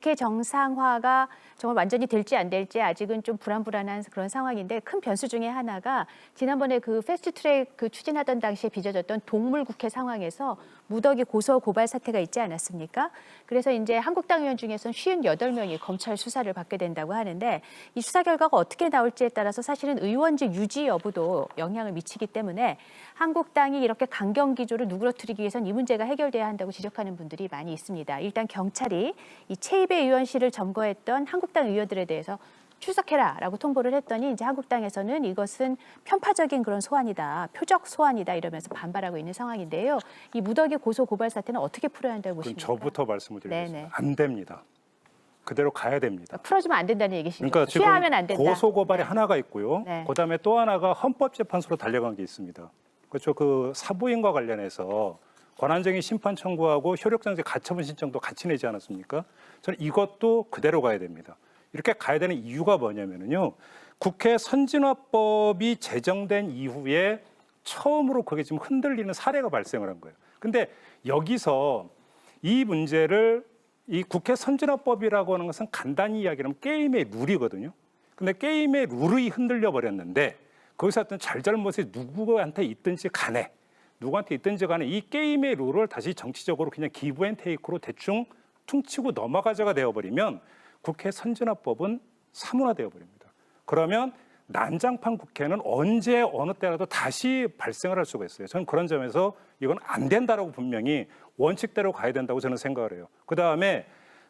국회 정상화가 정말 완전히 될지 안 될지 아직은 좀 불안불안한 그런 상황인데 큰 변수 중에 하나가 지난번에 그 패스트트랙 추진하던 당시에 빚어졌던 동물국회 상황에서 무더기 고소 고발 사태가 있지 않았습니까? 그래서 이제 한국당 의원 중에서는 58명이 검찰 수사를 받게 된다고 하는데 이 수사 결과가 어떻게 나올지에 따라서 사실은 의원직 유지 여부도 영향을 미치기 때문에 한국당이 이렇게 강경 기조를 누그러뜨리기 위해선 이 문제가 해결돼야 한다고 지적하는 분들이 많이 있습니다. 일단 경찰이 이 최입의 의원실을 점거했던 한국당 의원들에 대해서 출석해라라고 통보를 했더니 이제 한국당에서는 이것은 편파적인 그런 소환이다, 표적 소환이다 이러면서 반발하고 있는 상황인데요. 이 무더기 고소 고발 사태는 어떻게 풀어야 한다고 보십니까? 저부터 말씀을 드리겠습니다. 네네. 안 됩니다. 그대로 가야 됩니다. 풀어주면 안 된다는 얘기시죠? 그러니까 지금 취하하면 안 된다. 고소 고발이 네. 하나가 있고요. 네. 그다음에 또 하나가 헌법재판소로 달려간 게 있습니다. 그렇죠. 그 사부인과 관련해서 권한쟁의 심판 청구하고 효력정지 가처분 신청도 같이 내지 않았습니까? 저는 이것도 그대로 가야 됩니다. 이렇게 가야 되는 이유가 뭐냐면요. 국회 선진화법이 제정된 이후에 처음으로 그게 지금 흔들리는 사례가 발생을 한 거예요. 근데 여기서 이 문제를 이 국회 선진화법이라고 하는 것은 간단히 이야기하면 게임의 룰이거든요. 근데 게임의 룰이 흔들려 버렸는데 거기서 어떤 잘잘못이 누구한테 있든지 간에 이 게임의 룰을 다시 정치적으로 그냥 기브 앤 테이크로 대충 퉁치고 넘어가자가 되어버리면 국회 선진화법은 사문화되어 버립니다. 그러면 난장판 국회는 언제 어느 때라도 다시 발생을 할 수가 있어요. 저는 그런 점에서 이건 안 된다라고 분명히 원칙대로 가야 된다고 저는 생각을 해요. 그다음에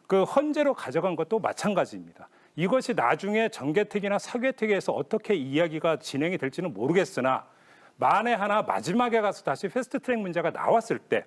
그 헌재로 가져간 것도 마찬가지입니다. 이것이 나중에 정개특위나 사개특위에서 어떻게 이야기가 진행이 될지는 모르겠으나 만에 하나 마지막에 가서 다시 패스트트랙 문제가 나왔을 때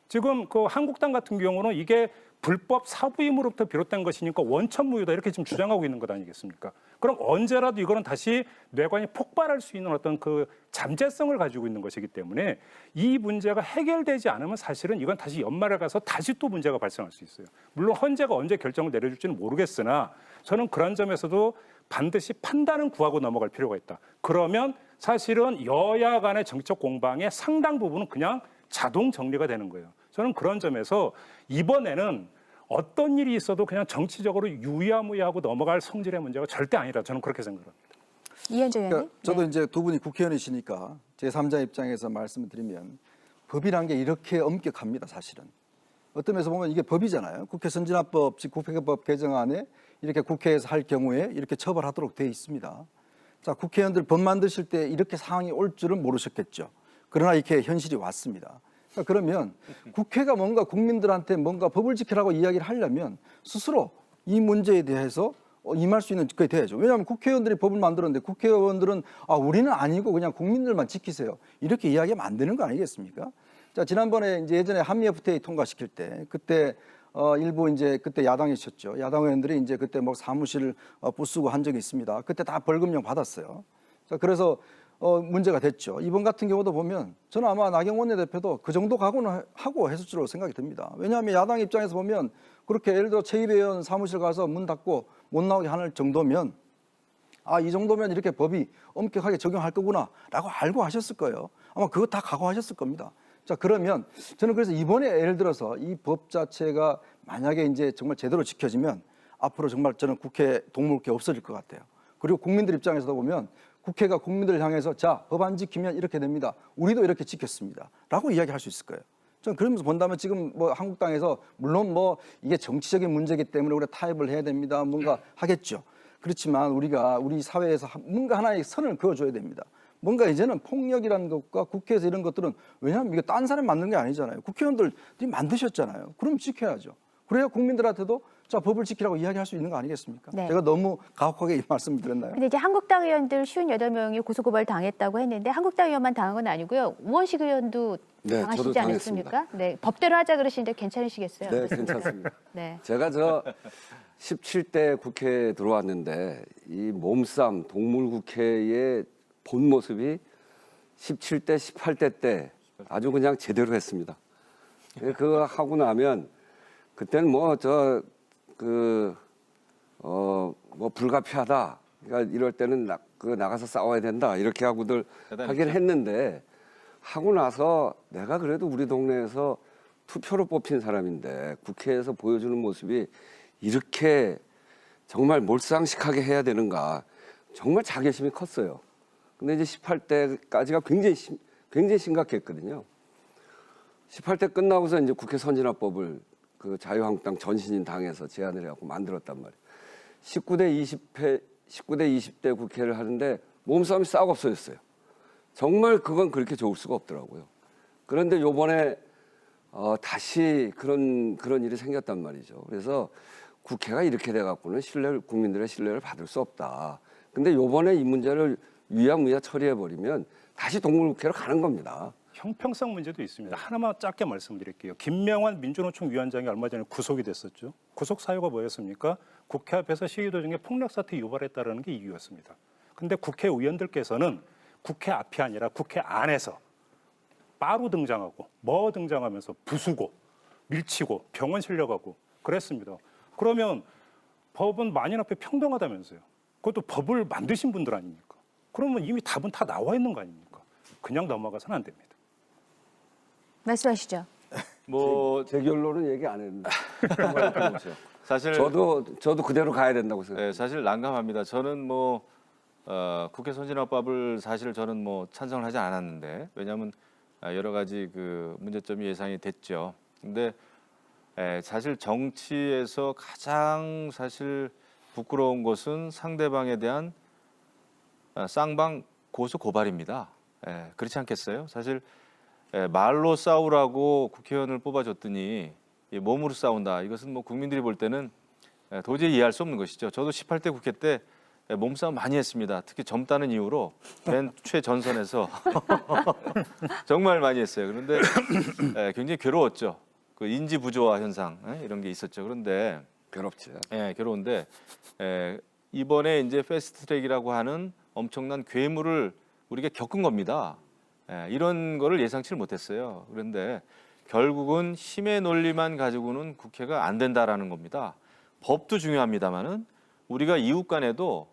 지금 그 한국당 같은 경우는 이게 불법 사부임으로부터 비롯된 것이니까 원천무효다 이렇게 지금 주장하고 있는 것 아니겠습니까? 그럼 언제라도 이거는 다시 뇌관이 폭발할 수 있는 어떤 그 잠재성을 가지고 있는 것이기 때문에 이 문제가 해결되지 않으면 사실은 이건 다시 연말에 가서 다시 또 문제가 발생할 수 있어요. 물론 헌재가 언제 결정을 내려줄지는 모르겠으나 저는 그런 점에서도 반드시 판단은 구하고 넘어갈 필요가 있다. 그러면 사실은 여야 간의 정치적 공방의 상당 부분은 그냥 자동 정리가 되는 거예요. 저는 그런 점에서 이번에는 어떤 일이 있어도 그냥 정치적으로 유야무야하고 넘어갈 성질의 문제가 절대 아니라 저는 그렇게 생각합니다. 이현주 의원님. 그러니까 저도 네. 이제 두 분이 국회의원이시니까 제3자 입장에서 말씀을 드리면 법이란 게 이렇게 엄격합니다, 사실은. 어떤 면에서 보면 이게 법이잖아요. 국회 선진화법, 즉 국회법 개정안에 이렇게 국회에서 할 경우에 이렇게 처벌하도록 되어 있습니다. 자, 국회의원들 법 만드실 때 이렇게 상황이 올 줄은 모르셨겠죠. 그러나 이렇게 현실이 왔습니다. 그러면 국회가 뭔가 국민들한테 뭔가 법을 지키라고 이야기를 하려면 스스로 이 문제에 대해서 임할 수 있는 그게 돼야죠. 왜냐하면 국회의원들이 법을 만들었는데 국회의원들은 우리는 아니고 그냥 국민들만 지키세요. 이렇게 이야기하면 안 되는 거 아니겠습니까? 자, 지난번에 이제 예전에 한미 FTA 통과시킬 때 그때 일부 이제 그때 야당이셨죠. 야당 의원들이 이제 그때 뭐 사무실을 부수고 한 적이 있습니다. 그때 다 벌금형 받았어요. 자, 그래서 문제가 됐죠. 이번 같은 경우도 보면 저는 아마 나경원 원내대표도 그 정도 각오는 하고 했을 줄로 생각이 듭니다. 왜냐하면 야당 입장에서 보면 그렇게 예를 들어 최입 의원 사무실 가서 문 닫고 못 나오게 하는 정도면 이 정도면 이렇게 법이 엄격하게 적용할 거구나라고 알고 하셨을 거예요. 아마 그거 다 각오하셨을 겁니다. 자, 그러면 저는 그래서 이번에 예를 들어서 이 법 자체가 만약에 이제 정말 제대로 지켜지면 앞으로 정말 저는 국회 동물국회 없어질 것 같아요. 그리고 국민들 입장에서도 보면 국회가 국민들을 향해서 자, 법 안 지키면 이렇게 됩니다. 우리도 이렇게 지켰습니다. 라고 이야기할 수 있을 거예요. 저는 그러면서 본다면 지금 뭐 한국당에서 물론 뭐 이게 정치적인 문제이기 때문에 우리가 타협을 해야 됩니다. 뭔가 하겠죠. 그렇지만 우리가 우리 사회에서 뭔가 하나의 선을 그어줘야 됩니다. 뭔가 이제는 폭력이라는 것과 국회에서 이런 것들은 왜냐하면 이게 딴 사람이 만든 게 아니잖아요. 국회의원들이 만드셨잖아요. 그럼 지켜야죠. 그래야 국민들한테도 자, 법을 지키라고 이야기할 수 있는 거 아니겠습니까? 네. 제가 너무 가혹하게 이 말씀을 드렸나요? 근데 이제 한국당 의원들 58명이 고소고발 당했다고 했는데 한국당 의원만 당한 건 아니고요. 우원식 의원도 네, 당하시지 저도 않았습니까? 네, 법대로 하자 그러시는데 괜찮으시겠어요? 네, 괜찮습니다. 네. 제가 17대 국회에 들어왔는데 이 몸싸움 동물국회의 본 모습이 17대, 18대 때 아주 그냥 제대로 했습니다. 그거 하고 나면 그때는 뭐 불가피하다. 그러니까 이럴 때는 나가서 싸워야 된다. 이렇게 하고들 하긴 했는데 하고 나서 내가 그래도 우리 동네에서 투표로 뽑힌 사람인데 국회에서 보여주는 모습이 이렇게 정말 몰상식하게 해야 되는가. 정말 자괴심이 컸어요. 근데 이제 18대까지가 굉장히 심각했거든요. 18대 끝나고서 이제 국회 선진화법을 그 자유한국당 전신인 당에서 제안을 해갖고 만들었단 말이에요. 19대 20대 국회를 하는데 몸싸움이 싹 없어졌어요. 정말 그건 그렇게 좋을 수가 없더라고요. 그런데 요번에 다시 그런 일이 생겼단 말이죠. 그래서 국회가 이렇게 돼갖고는 국민들의 신뢰를 받을 수 없다. 근데 요번에 이 문제를 유야무야 처리해버리면 다시 동물국회로 가는 겁니다. 형평성 문제도 있습니다. 하나만 짧게 말씀드릴게요. 김명환 민주노총 위원장이 얼마 전에 구속이 됐었죠. 구속 사유가 뭐였습니까? 국회 앞에서 시위 도중에 폭력 사태 유발했다는 게 이유였습니다. 근데 국회의원들께서는 국회 앞이 아니라 국회 안에서 빠루 등장하고 등장하면서 부수고 밀치고 병원 실려가고 그랬습니다. 그러면 법은 만인 앞에 평등하다면서요. 그것도 법을 만드신 분들 아닙니까? 그러면 이미 답은 다 나와 있는 거 아닙니까? 그냥 넘어가서는 안 됩니다. 말씀하시죠. 제 결론은 얘기 안 했는데. 사실 저도 그대로 가야 된다고 생각해요. 네, 사실 난감합니다. 저는 국회 선진화법을 사실 저는 찬성을 하지 않았는데 왜냐하면 여러 가지 그 문제점이 예상이 됐죠. 근데 사실 정치에서 가장 사실 부끄러운 것은 상대방에 대한 쌍방 고소 고발입니다. 그렇지 않겠어요? 사실 말로 싸우라고 국회의원을 뽑아줬더니 몸으로 싸운다. 이것은 국민들이 볼 때는 도저히 이해할 수 없는 것이죠. 저도 18대 국회 때 몸싸움 많이 했습니다. 특히 젊다는 이유로 맨 최전선에서 정말 많이 했어요. 그런데 굉장히 괴로웠죠. 그 인지 부조화 현상 이런 게 있었죠. 그런데 괴롭지. 괴로운데 이번에 이제 패스트트랙이라고 하는 엄청난 괴물을 우리가 겪은 겁니다. 이런 거를 예상치를 못했어요. 그런데 결국은 힘의 논리만 가지고는 국회가 안 된다라는 겁니다. 법도 중요합니다만은 우리가 이웃 간에도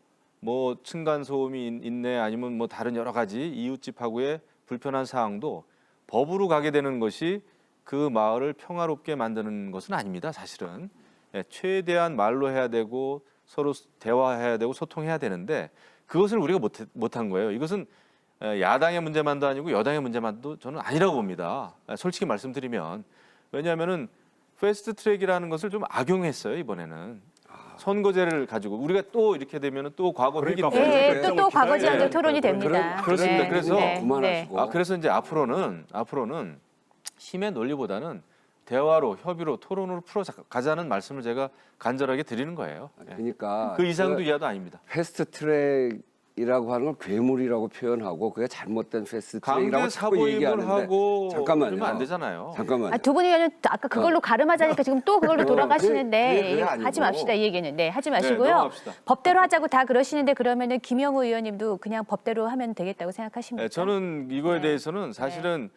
층간 소음이 있네 아니면 다른 여러 가지 이웃집하고의 불편한 사항도 법으로 가게 되는 것이 그 마을을 평화롭게 만드는 것은 아닙니다. 사실은 최대한 말로 해야 되고 서로 대화해야 되고 소통해야 되는데 그것을 우리가 못한 거예요. 이것은 야당의 문제만도 아니고 여당의 문제만도 저는 아니라고 봅니다. 솔직히 말씀드리면 왜냐하면은 패스트트랙이라는 것을 좀 악용했어요 이번에는. 선거제를 가지고 우리가 또 이렇게 되면은 또 과거 회기 그러니까 네, 그래서 또 과거 지향적 네, 토론이 됩니다. 그렇습니다. 네, 그래서 네, 그만하시고. 그래서 이제 앞으로는 힘의 논리보다는 대화로 협의로 토론으로 풀어 가자는 말씀을 제가 간절하게 드리는 거예요. 그러니까 그 이상도 이하도 아닙니다. 패스트트랙이라고 하는 걸 괴물이라고 표현하고 그게 잘못된 패스트트랙이라고 강제 자꾸 사보임을 얘기하는데 하고 잠깐만요. 그러면 안 되잖아요. 잠깐만요. 두 분 의원은 아까 그걸로 가름하자니까 지금 또 그걸로 돌아가시는데 그게 아니고. 하지 맙시다 이 얘기는. 네, 하지 마시고요. 넘어갑시다. 법대로 하자고 다 그러시는데 그러면은 김영우 의원님도 그냥 법대로 하면 되겠다고 생각하십니까? 저는 이거에 네. 대해서는 사실은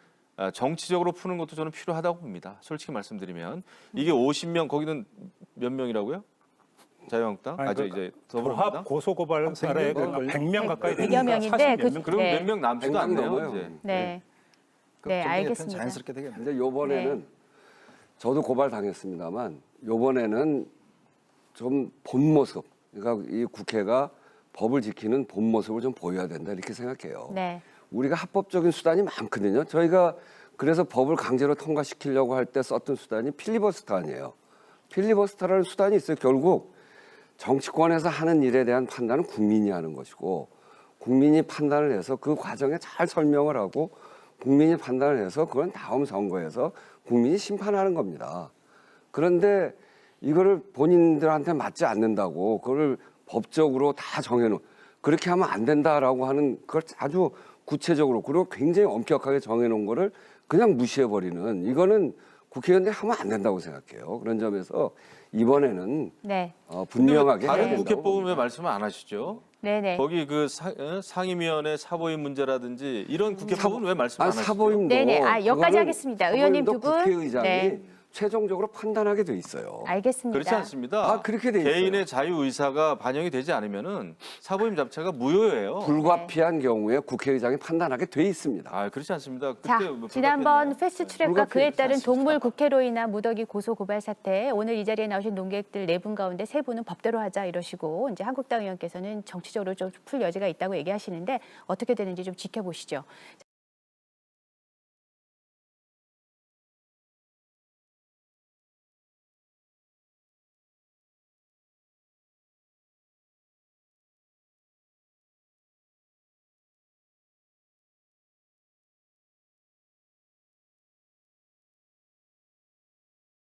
정치적으로 푸는 것도 저는 필요하다고 봅니다. 솔직히 말씀드리면 이게 50명 거기는 몇 명이라고요? 자유한국당? 아니, 이제 조합 더불어민주당? 고소고발 사례 100명 가까이 100여 명인데 그- 그럼 네. 몇 명 남지도 100명 않네요. 넘어요. 이제. 네. 그 네, 정도의 알겠습니다. 편 자연스럽게 되겠네요. 근데 요번에는 저도 고발 당했습니다만 요번에는 좀 본 모습, 그러니까 이 국회가 법을 지키는 본 모습을 좀 보여야 된다 이렇게 생각해요. 네. 우리가 합법적인 수단이 많거든요. 저희가 그래서 법을 강제로 통과시키려고 할 때 썼던 수단이 필리버스터 아니에요. 필리버스터라는 수단이 있어요. 결국 정치권에서 하는 일에 대한 판단은 국민이 하는 것이고 국민이 판단을 해서 그 과정에 잘 설명을 하고 국민이 판단을 해서 그건 다음 선거에서 국민이 심판하는 겁니다. 그런데 이거를 본인들한테 맞지 않는다고 그걸 법적으로 다 정해놓은 그렇게 하면 안 된다라고 하는 그걸 아주 구체적으로 그리고 굉장히 엄격하게 정해놓은 거를 그냥 무시해버리는 이거는 국회의원들이 하면 안 된다고 생각해요. 그런 점에서 이번에는 네. 분명하게 해야 다른 된다고 국회법은 왜 봅니다. 말씀을 안 하시죠? 네네. 거기 그 상임위원회 사보임 문제라든지 이런 국회법은 왜 말씀 안 하시죠? 사보임도 네네. 여기까지 그거는 하겠습니다. 의원님 사보임도 두 분. 국회의장이 네. 최종적으로 판단하게 돼 있어요. 알겠습니다. 그렇지 않습니다. 아, 그렇게 돼 있어요. 개인의 자유 의사가 반영이 되지 않으면은 사보임 자체가 무효예요. 불가피한 경우에 국회의장이 판단하게 돼 있습니다. 아, 그렇지 않습니다. 그때 자, 뭐 지난번 불가피했나요? 패스트트랙과 그에 따른 불가피했지 동물 국회로 인한 무더기 고소 고발 사태, 오늘 이 자리에 나오신 논객들 4분 가운데 3분은 법대로 하자 이러시고 이제 한국당 의원께서는 정치적으로 좀 풀 여지가 있다고 얘기하시는데 어떻게 되는지 좀 지켜보시죠.